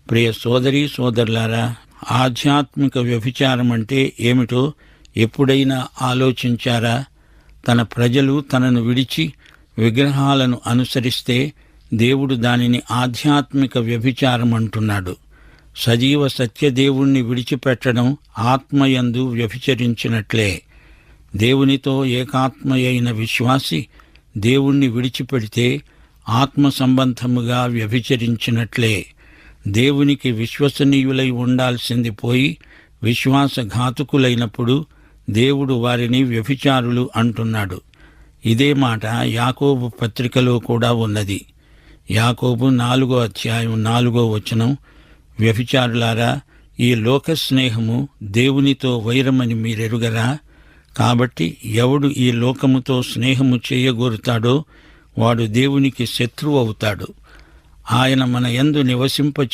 ప్రియ సోదరీ సోదరులారా, ఆధ్యాత్మిక వ్యభిచారం అంటే ఏమిటో ఎప్పుడైనా ఆలోచించారా? తన ప్రజలు తనను విడిచి విగ్రహాలను అనుసరిస్తే దేవుడు దానిని ఆధ్యాత్మిక వ్యభిచారం అంటున్నాడు. సజీవ సత్యదేవుణ్ణి విడిచిపెట్టడం ఆత్మయందు వ్యభిచరించినట్లే. దేవునితో ఏకాత్మయైన విశ్వాసి దేవుణ్ణి విడిచిపెడితే ఆత్మ సంబంధముగా వ్యభిచరించినట్లే. దేవునికి విశ్వసనీయులై ఉండాల్సింది పోయి విశ్వాసఘాతుకులైనప్పుడు దేవుడు వారిని వ్యభిచారులు అంటున్నాడు. ఇదే మాట యాకోబు పత్రికలో కూడా ఉన్నది. యాకోబు 4వ అధ్యాయం 4వ వచనం, వ్యభిచారులారా, ఈ లోక స్నేహము దేవునితో వైరమని మీరెరుగరా? కాబట్టి ఎవడు ఈ లోకముతో స్నేహము చేయగోరుతాడో వాడు దేవునికి శత్రువు అవుతాడు. ఆయన మన యందు నివసింపచే